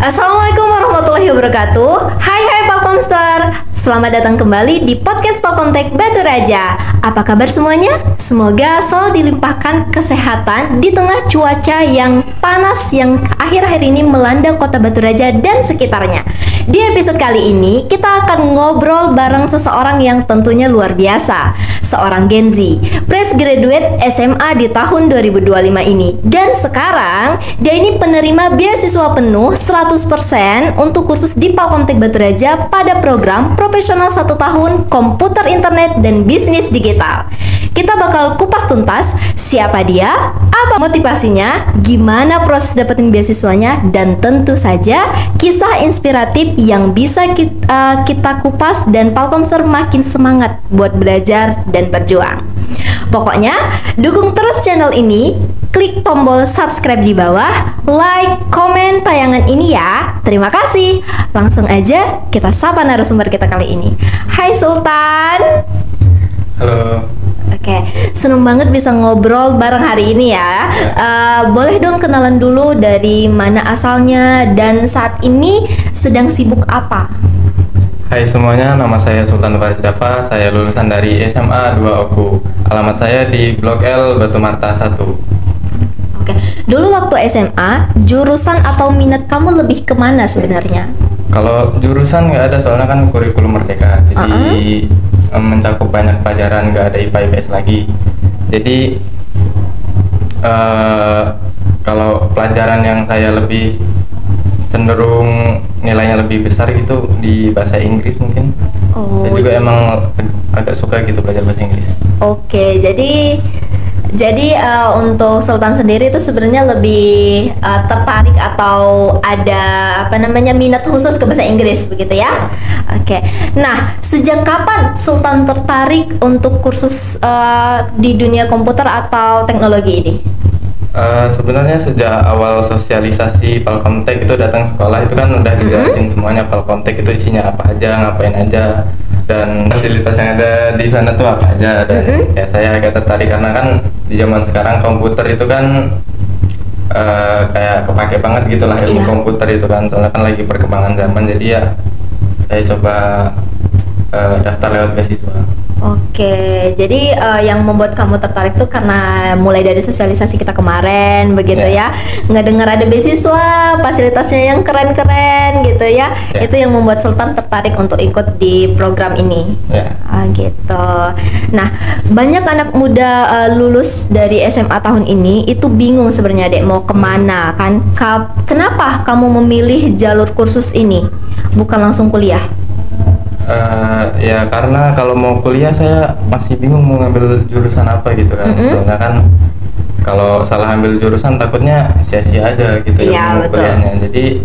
Assalamualaikum warahmatullahi wabarakatuh. Hai Palkomster, selamat datang kembali di podcast Palkomtek Batu Raja. Apa kabar semuanya? Semoga selalu dilimpahkan kesehatan di tengah cuaca yang panas yang akhir-akhir ini melanda kota Batu Raja dan sekitarnya. Di episode kali ini kita akan ngobrol bareng seseorang yang tentunya luar biasa, seorang Gen Z, fresh graduate SMA di tahun 2025 ini. Dan sekarang dia ini penerima beasiswa penuh 100% untuk kursus di Palkomtek Batu Raja pada program profesional 1 tahun komputer internet dan bisnis digital. Kita bakal kupas tuntas siapa dia, apa motivasinya, gimana proses dapetin beasiswanya, dan tentu saja kisah inspiratif yang bisa kita kupas dan Palkomster makin semangat buat belajar dan berjuang. Pokoknya dukung terus channel ini, klik tombol subscribe di bawah, like, komen tayangan ini ya. Terima kasih. Langsung aja kita sapa narasumber kita kali ini. Hai Sultan. Halo. Oke, seneng banget bisa ngobrol bareng hari ini ya. Boleh dong kenalan dulu dari mana asalnya dan saat ini sedang sibuk apa? Hai semuanya, nama saya Sultan Faris Dava. Saya lulusan dari SMA 2 Oku. Alamat saya di Blok L, Batu Marta 1. Oke, dulu waktu SMA, jurusan atau minat kamu lebih kemana sebenarnya? Kalau jurusan nggak ada, soalnya kan kurikulum merdeka. Jadi mencakup banyak pelajaran, nggak ada IPA IPS lagi. Jadi kalau pelajaran yang saya lebih cenderung nilainya lebih besar gitu di bahasa Inggris mungkin. Saya juga emang agak suka gitu belajar bahasa Inggris. Oke, jadi untuk Sultan sendiri itu sebenarnya lebih tertarik atau ada minat khusus ke bahasa Inggris begitu ya? Oke. Nah, sejak kapan Sultan tertarik untuk kursus di dunia komputer atau teknologi ini? Sebenarnya sejak awal sosialisasi Palkomtek itu datang sekolah itu kan udah dijelasin semuanya Palkomtek itu isinya apa aja, ngapain aja, dan fasilitas yang ada di sana tuh apa aja. Dan ya saya agak tertarik karena kan di zaman sekarang komputer itu kan kayak kepake banget gitulah ilmu komputer itu kan, soalnya kan lagi perkembangan zaman. Jadi ya saya coba daftar lewat beasiswa. Oke, jadi yang membuat kamu tertarik tuh karena mulai dari sosialisasi kita kemarin begitu ya, nggak dengar ada beasiswa, fasilitasnya yang keren-keren gitu ya, itu yang membuat Sultan tertarik untuk ikut di program ini. Gitu. Nah, banyak anak muda lulus dari SMA tahun ini itu bingung sebenarnya dek mau kemana kan? Kenapa kamu memilih jalur kursus ini, bukan langsung kuliah? Ya karena kalau mau kuliah saya masih bingung mau ngambil jurusan apa gitu kan. Soalnya kan kalau salah ambil jurusan takutnya sia-sia aja gitu ilmu kuliahnya. Jadi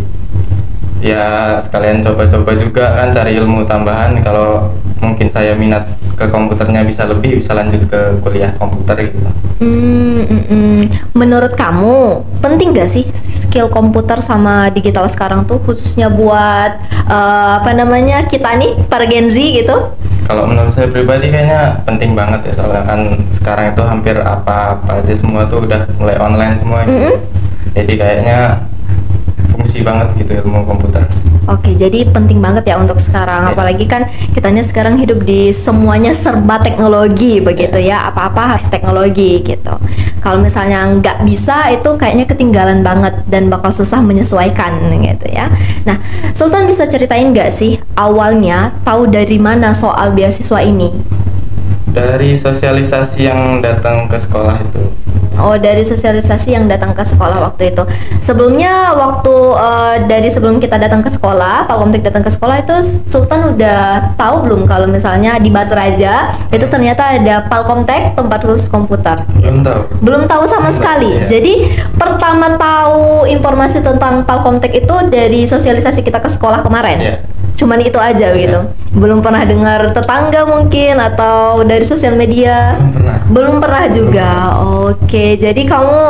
ya sekalian coba-coba juga kan cari ilmu tambahan. Kalau mungkin saya minat ke komputernya bisa lanjut ke kuliah komputer gitu. Menurut kamu penting gak sih skill komputer sama digital sekarang tuh, khususnya buat kita nih para Gen Z gitu? Kalau menurut saya pribadi kayaknya penting banget ya, soalnya kan sekarang itu hampir apa aja semua tuh udah mulai online semua gitu. Jadi kayaknya fungsi banget gitu ilmu komputer. Oke, jadi penting banget ya untuk sekarang, apalagi kan kitanya sekarang hidup di semuanya serba teknologi begitu ya, apa-apa harus teknologi gitu. Kalau misalnya nggak bisa itu kayaknya ketinggalan banget dan bakal susah menyesuaikan gitu ya. Nah, Sultan bisa ceritain nggak sih awalnya tahu dari mana soal beasiswa ini? Dari sosialisasi yang datang ke sekolah itu. Oh, dari sosialisasi yang datang ke sekolah waktu itu. Sebelumnya waktu sebelum kita datang ke sekolah, Palkomtek datang ke sekolah itu Sultan udah tahu belum kalau misalnya di Batu Raja itu ternyata ada Palkomtek tempat khusus komputer? Belum tahu sama sekali. Jadi pertama tahu informasi tentang Palkomtek itu dari sosialisasi kita ke sekolah kemarin. Cuman itu aja gitu. Belum pernah dengar tetangga mungkin atau dari sosial media. Belum pernah juga. Oke, jadi kamu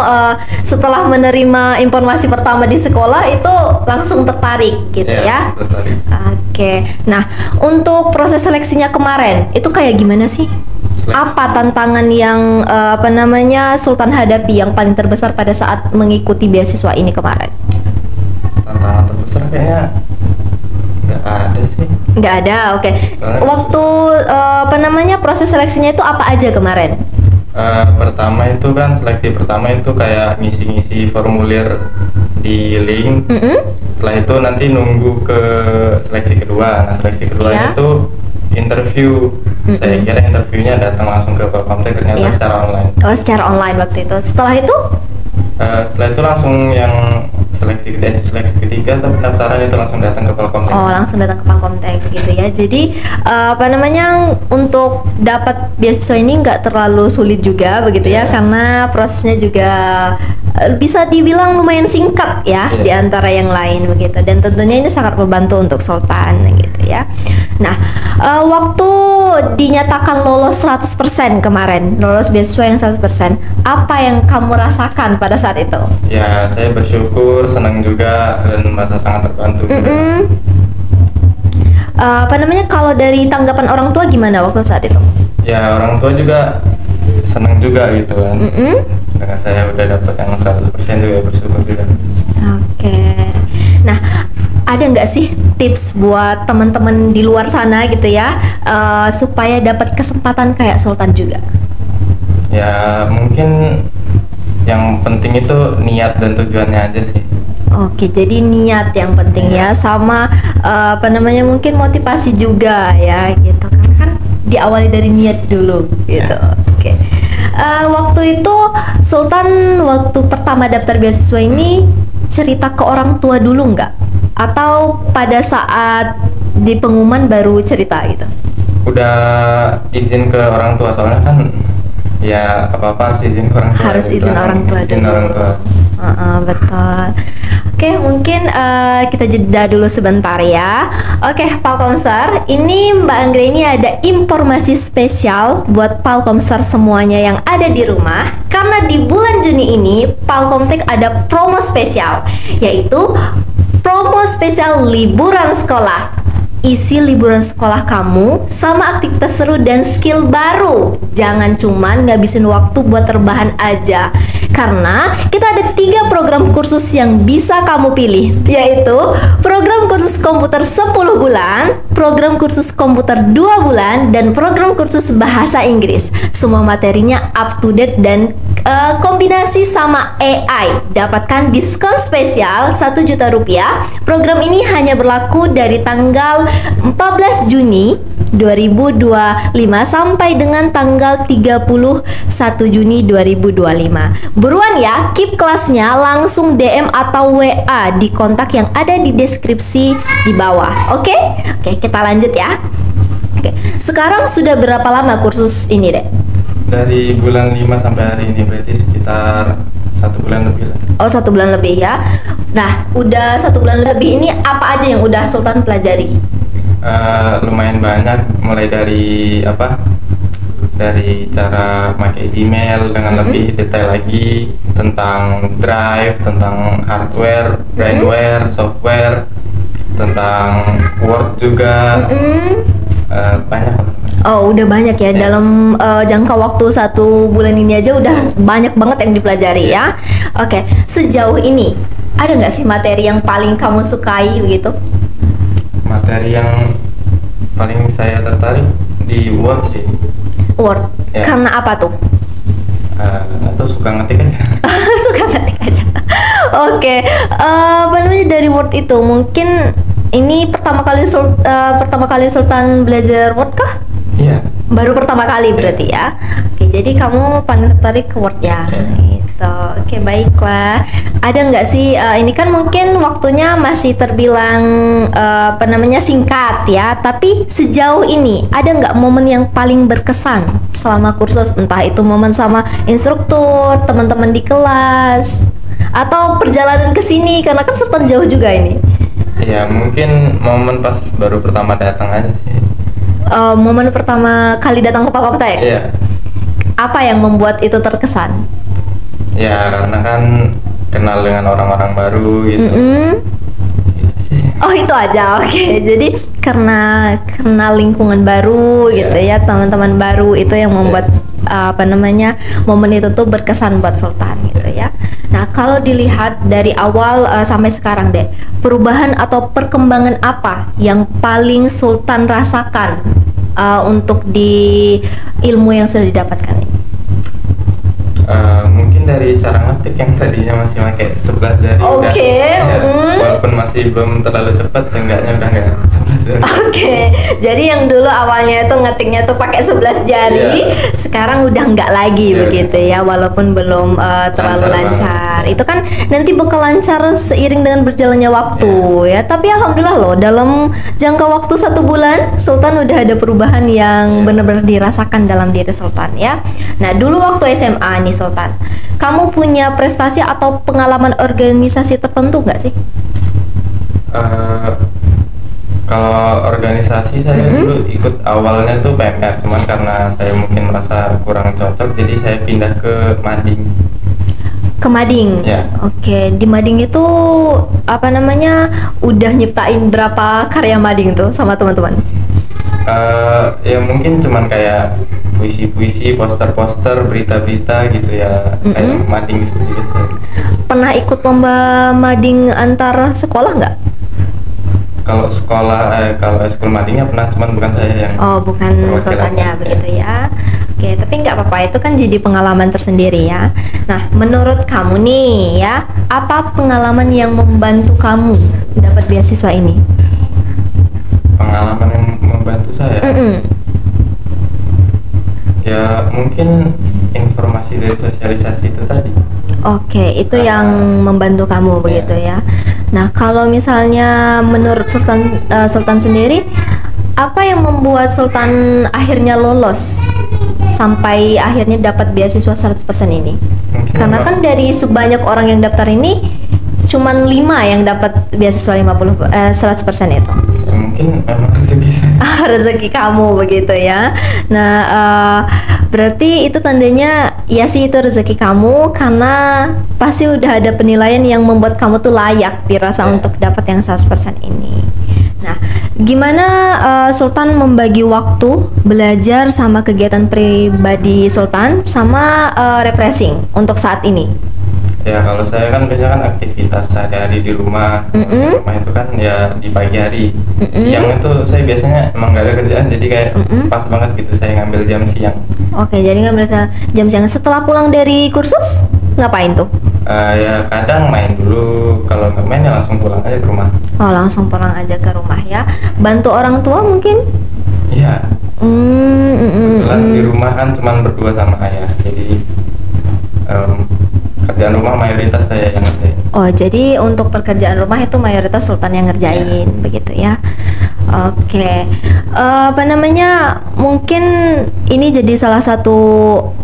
setelah menerima informasi pertama di sekolah itu langsung tertarik gitu ya? Tertarik. Oke. Nah, untuk proses seleksinya kemarin itu kayak gimana sih? Apa tantangan yang Sultan hadapi yang paling terbesar pada saat mengikuti beasiswa ini kemarin? Tantangan terbesar kayaknya nggak ada sih. Nggak ada, oke. Waktu proses seleksinya itu apa aja kemarin? Pertama itu kan seleksi pertama itu kayak ngisi-ngisi formulir di link. Setelah itu nanti nunggu ke seleksi kedua. Nah seleksi keduanya itu interview. Saya kira interviewnya datang langsung ke Palkomtek, ternyata secara online. Oh, secara online waktu itu. Setelah itu? Setelah itu langsung yang seleksi ketiga, pendaftaran itu langsung datang ke Palkomtek. Oh, langsung datang ke Palkomtek gitu ya. Jadi untuk dapat beasiswa ini nggak terlalu sulit juga begitu ya, karena prosesnya juga bisa dibilang lumayan singkat ya di antara yang lain begitu. Dan tentunya ini sangat membantu untuk Sultan gitu ya. Nah, waktu dinyatakan lolos 100% kemarin, lolos beasiswa yang 100%, apa yang kamu rasakan pada saat itu? Ya, saya bersyukur, senang juga, dan merasa sangat terbantu. Kalau dari tanggapan orang tua gimana waktu saat itu? Ya, orang tua juga senang juga gitu kan. Dengan saya udah dapat yang 100% juga bersyukur juga. Oke. Nah, ada nggak sih tips buat teman-teman di luar sana gitu ya, supaya dapat kesempatan kayak Sultan juga? Ya, mungkin yang penting itu niat dan tujuannya aja sih. Oke, jadi niat yang penting ya, sama mungkin motivasi juga ya gitu, karena kan diawali dari niat dulu gitu. Oke. Waktu itu Sultan waktu pertama daftar beasiswa ini cerita ke orang tua dulu nggak? Atau pada saat di pengumuman baru cerita gitu? Udah izin ke orang tua, soalnya kan ya apa-apa harus izin ke orang tua. Harus izin orang tua izin dulu. orang tua. Betul. Oke, mungkin kita jeda dulu sebentar ya. Oke, Palkomstar, ini Mbak Anggra ini ada informasi spesial buat Palkomstar semuanya yang ada di rumah. Karena di bulan Juni ini Palkomtek ada promo spesial, yaitu promo spesial liburan sekolah. Isi liburan sekolah kamu sama aktivitas seru dan skill baru. Jangan cuman ngabisin waktu buat rebahan aja, karena kita ada 3 program kursus yang bisa kamu pilih, yaitu program kursus komputer 10 bulan, program kursus komputer 2 bulan, dan program kursus bahasa Inggris. Semua materinya up to date dan kombinasi sama AI. Dapatkan diskon spesial 1 juta rupiah. Program ini hanya berlaku dari tanggal 14 Juni 2025 sampai dengan tanggal 31 Juni 2025. Buruan ya, keep kelasnya, langsung DM atau WA di kontak yang ada di deskripsi di bawah. Oke, kita lanjut ya. Oke, sekarang sudah berapa lama kursus ini, Dek? Dari bulan 5 sampai hari ini, berarti sekitar 1 bulan lebih lah. Oh, 1 bulan lebih ya. Nah, udah 1 bulan lebih ini apa aja yang udah Sultan pelajari? Lumayan banyak, mulai dari dari cara pakai Gmail dengan lebih detail lagi, tentang drive, tentang hardware, brainware, software, tentang Word juga. Banyak. Oh, udah banyak ya. Dalam jangka waktu 1 bulan ini aja udah banyak banget yang dipelajari ya. Oke, sejauh ini ada nggak sih materi yang paling kamu sukai begitu? Materi yang paling saya tertarik di Word sih. Word. Ya. Karena apa tuh? Atau suka ngetik aja. Suka ngetik aja. Oke. Dari Word itu mungkin ini pertama kali Sultan belajar Word kah? Iya. Baru pertama kali berarti ya. Oke, jadi kamu paling tertarik ke Word ya. Gitu. Oke, baiklah. Ada nggak sih ini kan mungkin waktunya masih terbilang singkat ya, tapi sejauh ini ada nggak momen yang paling berkesan selama kursus, entah itu momen sama instruktur, teman-teman di kelas, atau perjalanan ke sini, karena kan Sultan jauh juga ini. Ya, mungkin momen pas baru pertama datang aja sih. Momen pertama kali datang ke Palkomtek? Iya. Apa yang membuat itu terkesan? Ya, karena kan kenal dengan orang-orang baru gitu. Oh, itu aja. Oke. Jadi karena kenal lingkungan baru gitu ya, teman-teman baru, itu yang membuat momen itu tuh berkesan buat Sultan gitu ya. Nah, kalau dilihat dari awal sampai sekarang deh, perubahan atau perkembangan apa yang paling Sultan rasakan untuk di ilmu yang sudah didapatkan ini? Mungkin dari cara ngetik yang tadinya masih pakai 11 jari. Oke. Walaupun masih belum terlalu cepat, seenggaknya udah nggak 11 jari. Oke, jadi yang dulu awalnya itu ngetiknya tuh pakai 11 jari, sekarang udah nggak lagi begitu ya, walaupun belum terlalu lancar. Itu kan nanti bakal lancar seiring dengan berjalannya waktu ya. Tapi alhamdulillah loh, dalam jangka waktu 1 bulan, Sultan udah ada perubahan yang benar-benar dirasakan dalam diri Sultan ya. Nah, dulu waktu SMA nih Sultan, kamu punya prestasi atau pengalaman organisasi tertentu nggak sih? Kalau organisasi saya dulu ikut awalnya tuh PMR, cuman karena saya mungkin merasa kurang cocok, jadi saya pindah ke Mading. Ke Mading? Ya. Oke, di Mading itu apa namanya, udah nyiptain berapa karya Mading tuh sama teman-teman? Ya mungkin cuman kayak puisi-puisi, poster-poster, berita-berita gitu ya, kayak Mading seperti itu. Pernah ikut lomba Mading antar sekolah nggak? Kalau sekolah, kalau ekskul Madingnya pernah, cuman bukan saya yang. Oh, bukan Sultannya begitu ya. Oke, tapi nggak apa-apa, itu kan jadi pengalaman tersendiri ya. Nah, menurut kamu nih ya, apa pengalaman yang membantu kamu dapat beasiswa ini? Pengalaman yang membantu saya? Ya mungkin informasi dari sosialisasi itu tadi. Oke, itu yang membantu kamu begitu ya. Nah, kalau misalnya menurut Sultan sendiri, apa yang membuat Sultan akhirnya lolos sampai akhirnya dapat beasiswa 100% ini? Karena kan dari sebanyak orang yang daftar ini cuman 5 yang dapat beasiswa 100% itu. Ya, mungkin memang rezeki saya. Rezeki kamu begitu ya. Nah, berarti itu tandanya ya sih, itu rezeki kamu, karena pasti udah ada penilaian yang membuat kamu tuh layak dirasa untuk dapat yang 100% ini. Nah, gimana Sultan membagi waktu belajar sama kegiatan pribadi Sultan sama refreshing untuk saat ini? Ya kalau saya kan biasanya kan aktivitas sehari-hari di rumah. Rumah itu kan ya di pagi hari. Siang itu saya biasanya emang gak ada kerjaan, jadi kayak pas banget gitu saya ngambil jam siang. Oke, jadi ngambil jam siang setelah pulang dari kursus, ngapain tuh? Ya kadang main dulu, kalau nggak main ya langsung pulang aja ke rumah. Oh, langsung pulang aja ke rumah ya. Bantu orang tua mungkin? Iya. Kebetulan di rumah kan cuma berdua sama ayah, jadi kerjaan rumah mayoritas saya yang ngerjain. Oh, jadi untuk pekerjaan rumah itu mayoritas Sultan yang ngerjain, begitu ya. Oke, apa namanya, mungkin ini jadi salah satu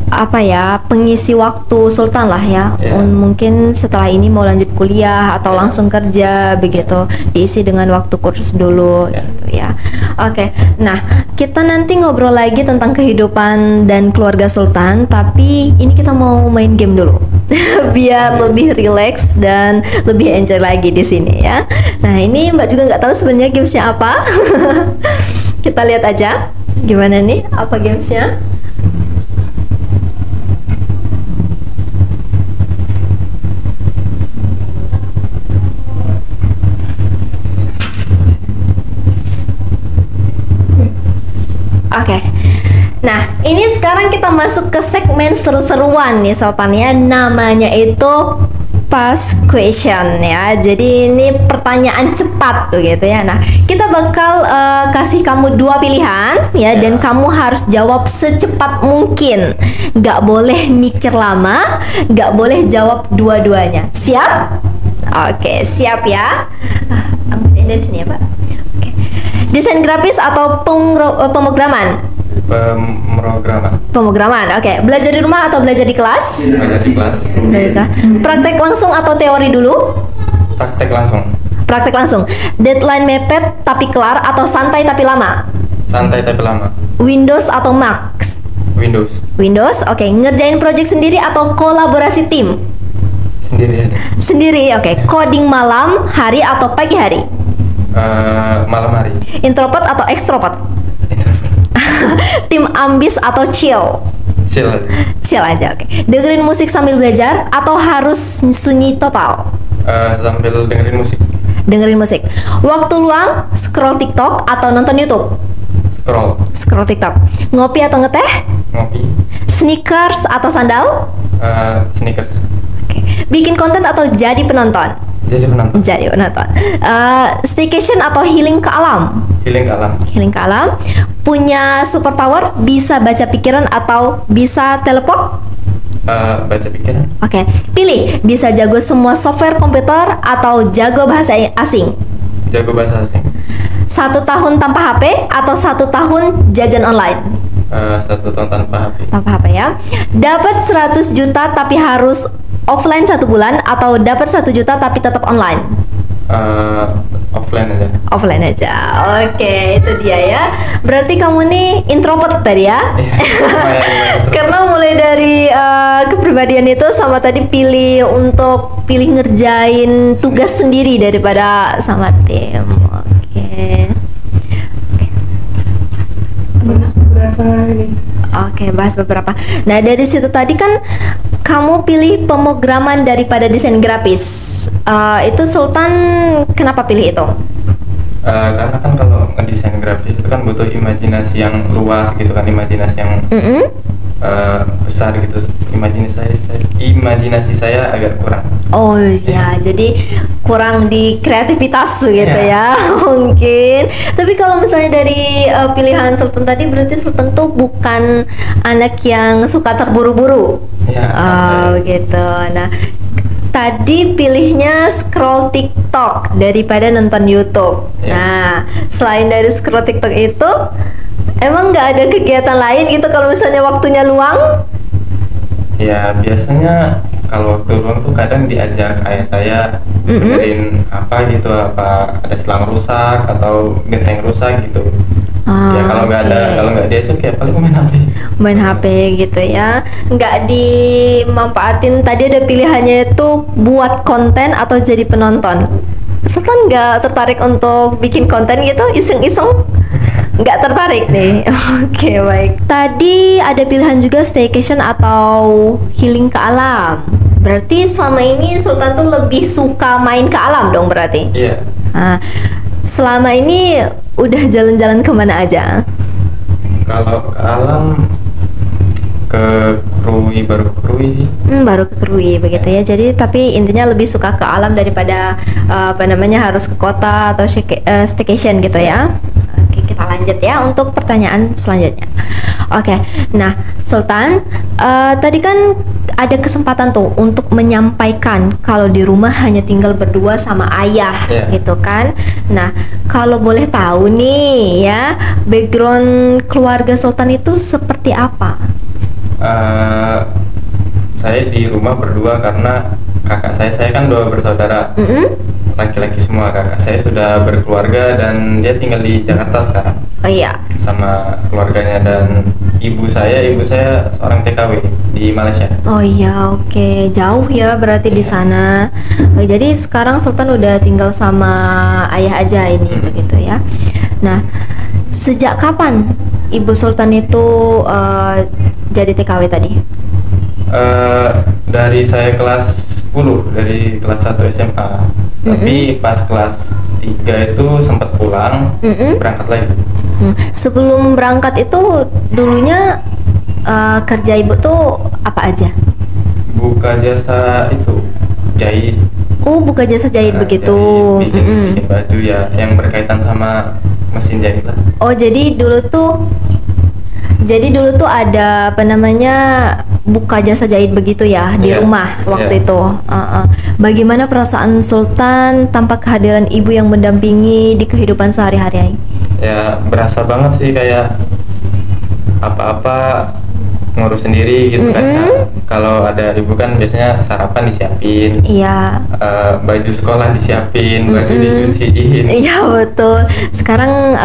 apa ya, pengisi waktu Sultan lah ya. Mungkin setelah ini mau lanjut kuliah atau langsung kerja begitu, diisi dengan waktu kursus dulu gitu ya. Oke, nah kita nanti ngobrol lagi tentang kehidupan dan keluarga Sultan, tapi ini kita mau main game dulu biar lebih relax dan lebih enjoy lagi di sini ya. Nah, ini Mbak juga nggak tahu sebenarnya gamesnya apa. Kita lihat aja gimana nih, apa gamesnya. Oke. Nah, ini sekarang kita masuk ke segmen seru-seruan nih Sultan ya. Namanya itu Fast Question ya. Jadi ini pertanyaan cepat tuh gitu ya. Nah, kita bakal kasih kamu 2 pilihan ya, dan kamu harus jawab secepat mungkin. Nggak boleh mikir lama, nggak boleh jawab dua-duanya. Siap? Oke, siap ya. Ambil dari sini ya, Pak. Oke. Desain grafis atau pemrograman? Pemrograman. Oke. Belajar di rumah atau belajar di kelas? Belajar di kelas. Praktek langsung atau teori dulu? Praktek langsung. Praktek langsung. Deadline mepet tapi kelar atau santai tapi lama? Santai tapi lama. Windows atau Mac? Windows. Windows. Oke. Ngerjain project sendiri atau kolaborasi tim? Sendiri aja. Sendiri. Oke. Coding malam hari atau pagi hari? Malam hari. Introvert atau extrovert? Introvert. Tim ambis atau chill? chill aja. Chill aja, oke. Dengerin musik sambil belajar atau harus sunyi total? Sambil dengerin musik. Dengerin musik. Waktu luang scroll TikTok atau nonton YouTube? Scroll TikTok. Ngopi atau ngeteh? ngopi. Sneakers atau sandal? Sneakers. Oke. Bikin konten atau jadi penonton? Jadi penonton. Jadi penonton. Staycation atau healing ke alam? Healing ke alam. Healing ke alam. Punya superpower, bisa baca pikiran atau bisa teleport? Baca pikiran. Oke. Pilih, bisa jago semua software komputer atau jago bahasa asing? Jago bahasa asing. 1 tahun tanpa HP atau 1 tahun jajan online? 1 tahun tanpa HP. Tanpa HP ya. Dapat 100 juta tapi harus offline 1 bulan atau dapat 1 juta tapi tetap online? Offline aja. Offline aja. Oke, itu dia ya. Berarti kamu nih introvert tadi ya? Lumayan. Karena mulai dari kepribadian itu sama tadi pilih ngerjain tugas sendiri daripada sama tim. Oke. Bahas beberapa ini. Oke, bahas beberapa. Nah, dari situ tadi kan kamu pilih pemrograman daripada desain grafis. Itu Sultan kenapa pilih itu? Karena kan kalau ngedesain grafis itu kan butuh imajinasi yang luas gitu kan, imajinasi yang besar gitu. Imajinasi saya agak kurang. Oh ya, jadi kurang di kreativitas gitu ya mungkin. Tapi kalau misalnya dari pilihan Sultan tadi, berarti Sultan tuh bukan anak yang suka terburu-buru. Ya, Begitu. Nah, tadi pilihnya scroll TikTok daripada nonton YouTube. Ya. Nah, selain dari scroll TikTok itu, emang nggak ada kegiatan lain gitu kalau misalnya waktunya luang? Ya biasanya kalau waktu luang tuh kadang diajak ayah saya benerin apa gitu, apa ada selang rusak atau genteng rusak gitu. Ya kalau nggak diajak ya paling main HP. Main HP gitu ya, nggak dimanfaatin. Tadi ada pilihannya itu buat konten atau jadi penonton. Sultan nggak tertarik untuk bikin konten gitu, iseng-iseng? Nggak tertarik nih. Oke, baik. Tadi ada pilihan juga staycation atau healing ke alam. Berarti selama ini Sultan tuh lebih suka main ke alam dong berarti? Iya. Nah, selama ini udah jalan-jalan kemana aja? Kalau ke alam ke Krui, baru ke Krui sih. Baru ke Krui begitu ya. Jadi tapi intinya lebih suka ke alam daripada harus ke kota atau staycation gitu ya. Oke, kita lanjut ya untuk pertanyaan selanjutnya. Oke, nah Sultan, tadi kan ada kesempatan tuh untuk menyampaikan kalau di rumah hanya tinggal berdua sama ayah, gitu kan. Nah, kalau boleh tahu nih ya, background keluarga Sultan itu seperti apa? Saya di rumah berdua karena kakak saya kan 2 bersaudara. Laki-laki semua. Kakak saya sudah berkeluarga dan dia tinggal di Jakarta sekarang. Oh iya. Sama keluarganya, dan ibu saya seorang TKW di Malaysia. Oh iya, oke. Jauh ya berarti di sana. Jadi sekarang Sultan udah tinggal sama ayah aja ini begitu ya. Nah, sejak kapan Ibu Sultan itu jadi TKW tadi? Dari saya kelas 10, dari kelas 1 SMA. Tapi pas kelas 3 itu sempat pulang, berangkat lagi. Sebelum berangkat itu dulunya kerja ibu tuh apa aja? Buka jasa itu jahit. Oh, buka jasa jahit begitu. Bikin baju ya, yang berkaitan sama mesin jahit lah. Oh, jadi dulu tuh ada buka jasa jahit begitu ya di rumah waktu itu. Bagaimana perasaan Sultan tanpa kehadiran ibu yang mendampingi di kehidupan sehari-hari? Ya berasa banget sih, kayak apa-apa ngurus sendiri gitu kan. Kalau ada ibu kan biasanya sarapan disiapin, baju sekolah disiapin, baju dicuciin. Iya betul. Sekarang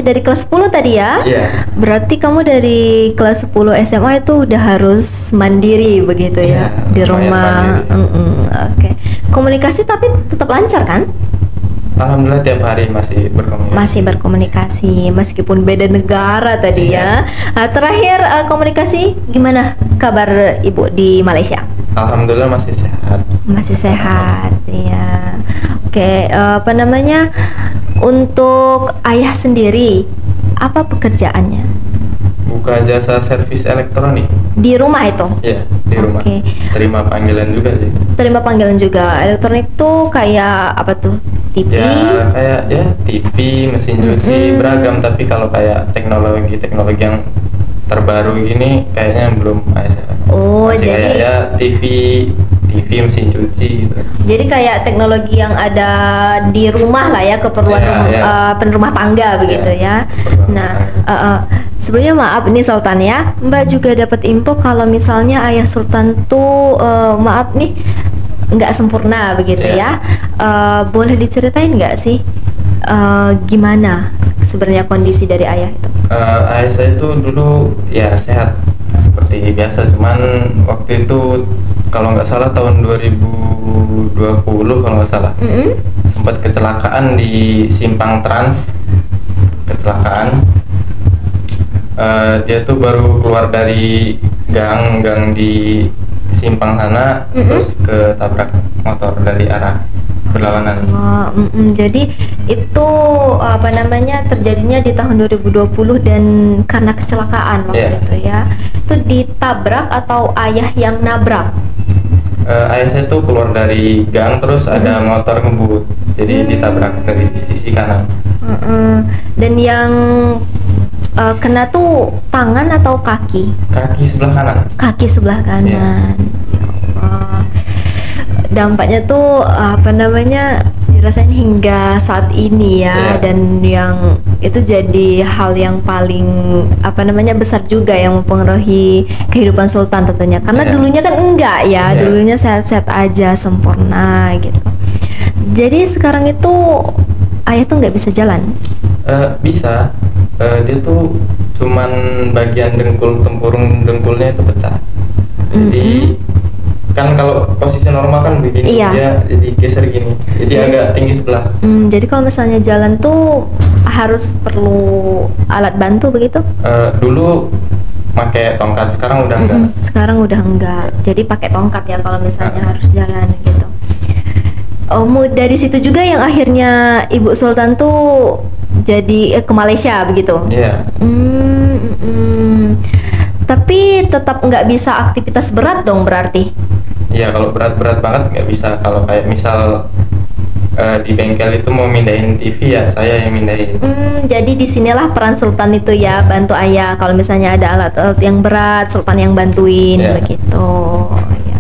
dari kelas 10 tadi ya? Iya. Berarti kamu dari kelas 10 SMA itu udah harus mandiri begitu ya di rumah. Oke. Komunikasi tapi tetap lancar kan? Alhamdulillah tiap hari masih berkomunikasi. Masih berkomunikasi meskipun beda negara tadi ya. Nah, terakhir komunikasi gimana kabar Ibu di Malaysia? Alhamdulillah masih sehat. Masih sehat ya. Oke, apa namanya? Untuk ayah sendiri apa pekerjaannya? Buka jasa servis elektronik. Di rumah itu? Iya, di rumah. Oke. Terima panggilan juga sih. Terima panggilan juga. Elektronik tuh kayak apa tuh? TV? Ya kayak ya TV, mesin cuci, beragam. Tapi kalau kayak teknologi yang terbaru gini kayaknya belum ada. Oh, masih jadi kayak ya TV, mesin cuci gitu. jadi kayak teknologi yang ada di rumah lah ya, keperluan rumah tangga begitu ya. Nah, sebenarnya maaf nih Sultan ya, Mbak juga dapat info kalau misalnya ayah Sultan tuh maaf nih nggak sempurna begitu ya. Boleh diceritain nggak sih gimana sebenarnya kondisi dari ayah itu? Ayah saya itu dulu ya sehat seperti biasa, cuman waktu itu kalau nggak salah tahun 2020 kalau nggak salah sempat kecelakaan di Simpang Trans. Dia tuh baru keluar dari gang di simpang sana, terus ketabrak motor dari arah berlawanan. Jadi itu apa namanya terjadinya di tahun 2020 dan karena kecelakaan waktu itu ya. Itu ditabrak atau ayah yang nabrak? Ayah saya tuh keluar dari gang, terus ada motor ngebut, jadi ditabrak dari sisi kanan. Dan yang kena tuh tangan atau kaki? Kaki sebelah kanan. Kaki sebelah kanan. Ya Allah. Dampaknya tuh apa namanya dirasain hingga saat ini ya. Dan yang itu jadi hal yang paling apa namanya besar juga yang mempengaruhi kehidupan Sultan tentunya, karena dulunya kan enggak ya. Dulunya sehat-sehat aja, sempurna gitu. Jadi sekarang itu ayah tuh nggak bisa jalan? Bisa. Dia tuh cuman bagian tempurung dengkulnya itu pecah. Jadi kan kalau posisi normal kan begini, dia jadi geser gini, jadi agak tinggi sebelah. Jadi kalau misalnya jalan tuh harus perlu alat bantu begitu? Dulu pakai tongkat, sekarang udah enggak. Sekarang udah enggak, jadi pakai tongkat ya kalau misalnya harus jalan gitu. Dari situ juga yang akhirnya Ibu Sultan tuh jadi ke Malaysia begitu? Iya. Tapi tetap nggak bisa aktivitas berat dong berarti? Iya, kalau berat banget nggak bisa. Kalau kayak misal di bengkel itu mau mindahin TV ya saya yang mindahin. Jadi disinilah peran Sultan itu ya, bantu ayah. Kalau misalnya ada alat-alat yang berat, Sultan yang bantuin begitu. Ya.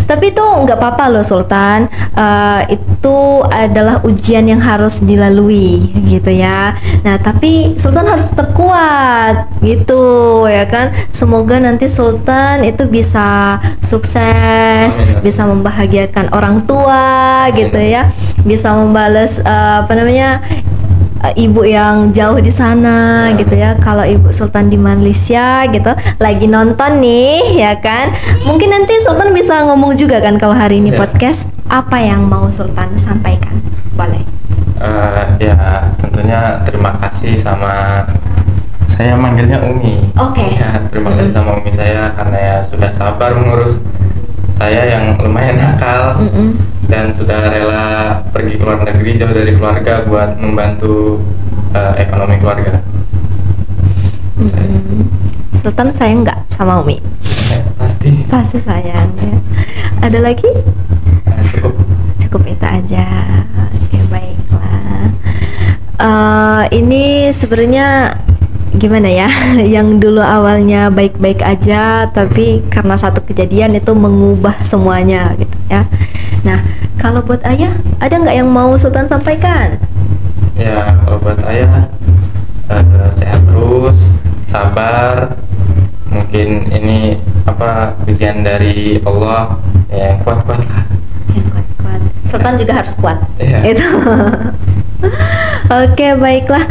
Tapi itu nggak apa-apa loh Sultan, itu adalah ujian yang harus dilalui gitu ya. Nah tapi Sultan harus tetap kuat gitu ya kan. Semoga nanti Sultan itu bisa sukses, bisa membahagiakan orang tua gitu ya, bisa membalas apa namanya ibu yang jauh di sana gitu ya. Kalau Ibu Sultan di Malaysia gitu lagi nonton nih ya kan, mungkin nanti Sultan bisa ngomong juga kan kalau hari ini podcast, apa yang mau Sultan sampaikan? Boleh. Ya tentunya terima kasih sama, saya manggilnya Umi. Ya, terima kasih sama Umi saya karena ya sudah sabar mengurus saya yang lumayan nakal dan sudah rela pergi ke luar negeri jauh dari keluarga buat membantu ekonomi keluarga. Sultan sayang nggak sama Umi? Pasti sayang ya. Ada lagi? Cukup itu aja. Oke, baiklah. Ini sebenarnya gimana ya, yang dulu awalnya baik-baik aja tapi karena satu kejadian itu mengubah semuanya gitu ya. Nah kalau buat ayah ada nggak yang mau Sultan sampaikan? Ya kalau buat ayah sehat terus, sabar, mungkin ini apa ujian dari Allah ya, yang kuat-kuat lah. Yang kuat-kuat, Sultan juga harus kuat itu. Oke, baiklah.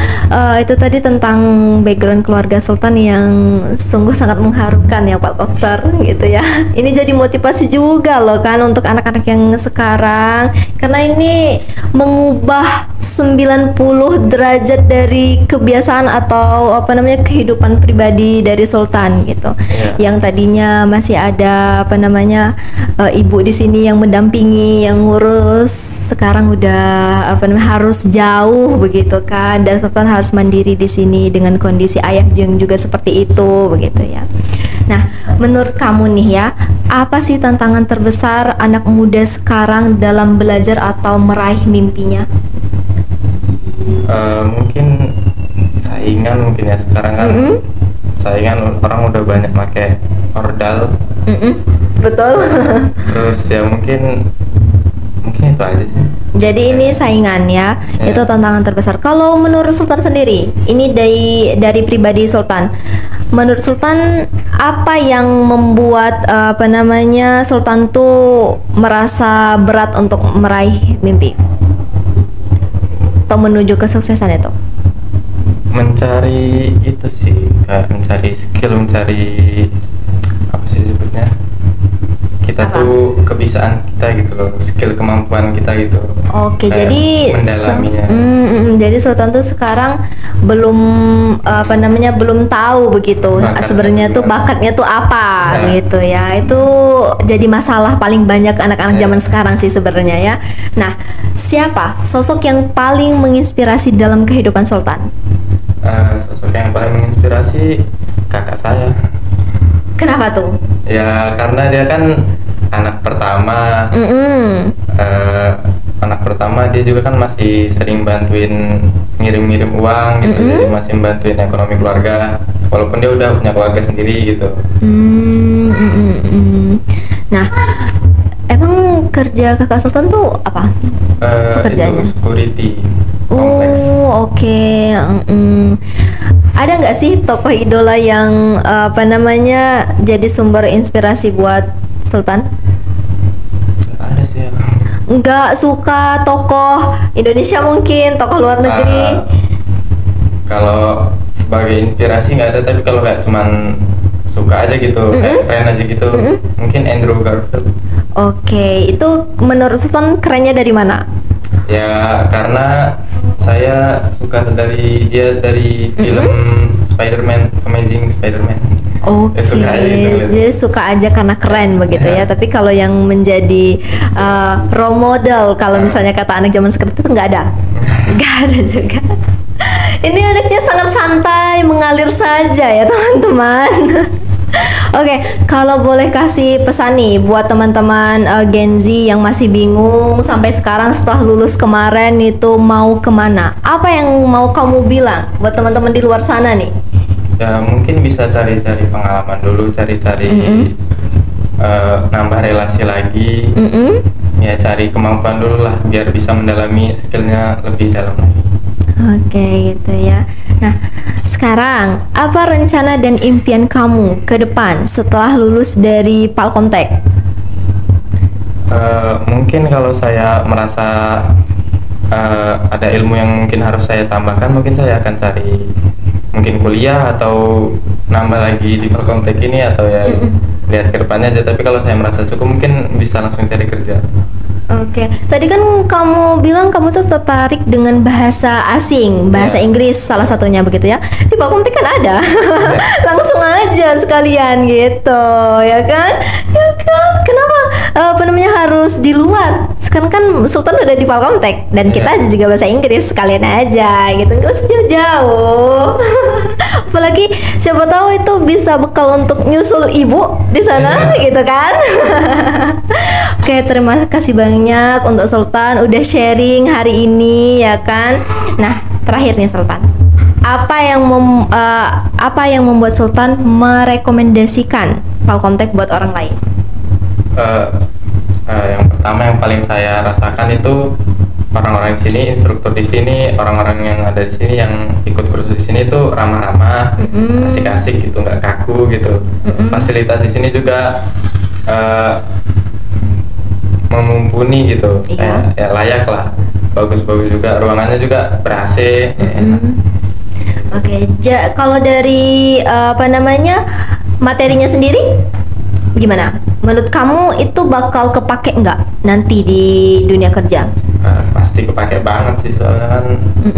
Itu tadi tentang background keluarga Sultan yang sungguh sangat mengharukan ya Pak Kopstar gitu ya. Ini jadi motivasi juga loh kan untuk anak-anak yang sekarang, karena ini mengubah 90 derajat dari kebiasaan atau kehidupan pribadi dari Sultan gitu. Yang tadinya masih ada ibu di sini yang mendampingi, yang ngurus, sekarang udah harus jauh begitu kan, dan Sultan harus mandiri di sini dengan kondisi ayah yang juga seperti itu begitu ya. Nah, menurut kamu nih ya, apa sih tantangan terbesar anak muda sekarang dalam belajar atau meraih mimpinya? Mungkin saingan mungkin ya, sekarang kan saingan orang udah banyak pakai ordal. Betul. Terus ya mungkin itu aja sih. Jadi ini saingan ya, itu tantangan terbesar. Kalau menurut Sultan sendiri, ini dari pribadi Sultan, menurut Sultan apa yang membuat Sultan tuh merasa berat untuk meraih mimpi atau menuju kesuksesan itu? Mencari itu sih, kayak mencari skill, mencari apa sih disebutnya, kita tuh kebiasaan kita gitu loh, skill kemampuan kita gitu. Oke, kayak jadi mendalaminya. Jadi Sultan tuh sekarang belum belum tahu begitu sebenarnya tuh bakatnya tuh apa gitu ya. Itu jadi masalah paling banyak anak-anak zaman sekarang sih sebenarnya ya. Nah, siapa sosok yang paling menginspirasi dalam kehidupan Sultan? Sosok yang paling menginspirasi kakak saya. Kenapa tuh? Ya karena dia kan anak pertama. Anak pertama, dia juga kan masih sering bantuin ngirim-ngirim uang gitu. Jadi masih bantuin ekonomi keluarga walaupun dia udah punya keluarga sendiri gitu. Nah, emang kerja kakak Sultan tuh apa pekerjaannya? Itu security kompleks. Oke. Ada nggak sih tokoh idola yang jadi sumber inspirasi buat Sultan? Ada sih ya. Nggak suka tokoh Indonesia, mungkin tokoh luar negeri? Kalau sebagai inspirasi nggak ada, tapi kalau kayak cuman suka aja gitu, kayak keren aja gitu, mungkin Andrew Garfield. Oke, itu menurut Sultan kerennya dari mana? Ya karena saya suka dari film Spider-Man, Amazing Spider-Man. Oke, jadi suka aja karena keren begitu ya. Tapi kalau yang menjadi role model, kalau misalnya kata anak zaman sekarang itu nggak ada, nggak ada juga. Ini anaknya sangat santai, mengalir saja ya teman-teman. Oke, kalau boleh kasih pesan nih buat teman-teman Gen Z yang masih bingung sampai sekarang setelah lulus kemarin itu mau kemana? Apa yang mau kamu bilang buat teman-teman di luar sana nih? Ya mungkin bisa cari-cari pengalaman dulu, cari-cari nambah relasi lagi. Ya cari kemampuan dulu lah biar bisa mendalami skillnya lebih dalam lagi. Oke, gitu ya. Nah, sekarang apa rencana dan impian kamu ke depan setelah lulus dari Palkomtek? Mungkin kalau saya merasa ada ilmu yang mungkin harus saya tambahkan, mungkin saya akan cari mungkin kuliah atau nambah lagi di Palkomtek ini, atau ya lihat ke depannya aja. Tapi kalau saya merasa cukup, mungkin bisa langsung cari kerja. Oke, tadi kan kamu bilang kamu tuh tertarik dengan bahasa asing, bahasa Inggris salah satunya begitu ya. Di Palkomtek kan ada, langsung aja sekalian gitu, ya kan? Ya kan? Kenapa harus di luar? Sekarang kan Sultan udah di Palkomtek dan kita juga bahasa Inggris sekalian aja gitu, nggak usah jauh-jauh. Apalagi siapa tahu itu bisa bekal untuk nyusul ibu di sana gitu kan. Oke, terima kasih banyak untuk Sultan udah sharing hari ini ya kan. Nah, terakhir nih Sultan, apa yang membuat Sultan merekomendasikan Palkomtek buat orang lain? Yang pertama yang paling saya rasakan itu orang-orang di sini, instruktur di sini, orang-orang yang ada di sini yang ikut kursus di sini itu ramah-ramah, asik-asik gitu, nggak kaku gitu. Fasilitas di sini juga memumpuni gitu, ya layak lah, bagus-bagus juga, ruangannya juga ber-AC. Oke, kalau dari materinya sendiri gimana? Menurut kamu itu bakal kepake nggak nanti di dunia kerja? Pasti pasti kepake banget sih, soalnya kan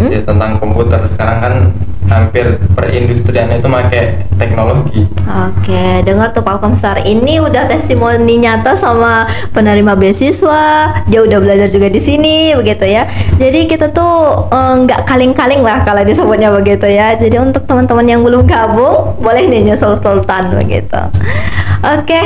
ya tentang komputer sekarang kan hampir perindustrian itu pakai teknologi. Oke, dengar tuh Palkomstar, ini udah testimoni nyata sama penerima beasiswa, dia udah belajar juga di sini begitu ya. Jadi kita tuh nggak kaleng-kaleng lah kalau disebutnya begitu ya. Jadi untuk teman-teman yang belum gabung, boleh nih nyusul Sultan begitu. Oke,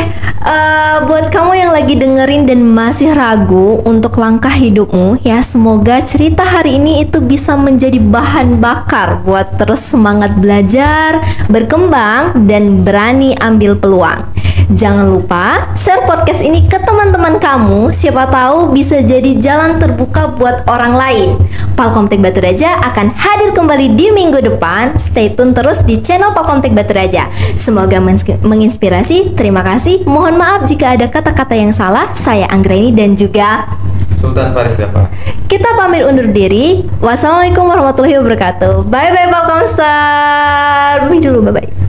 buat kamu yang lagi dengerin dan masih ragu untuk langkah hidupmu, ya semoga cerita hari ini itu bisa menjadi bahan bakar buat terus semangat belajar, berkembang, dan berani ambil peluang. Jangan lupa share podcast ini ke teman-teman kamu, siapa tahu bisa jadi jalan terbuka buat orang lain. Palkomtek Batu Raja akan hadir kembali di minggu depan. Stay tune terus di channel Palkomtek Batu Raja. Semoga menginspirasi. Terima kasih. Mohon maaf jika ada kata-kata yang salah. Saya Anggraini dan juga Sultan Faris Gafar. kita pamit undur diri. Wassalamualaikum warahmatullahi wabarakatuh. Bye bye Palkomstar. Bye dulu, bye bye.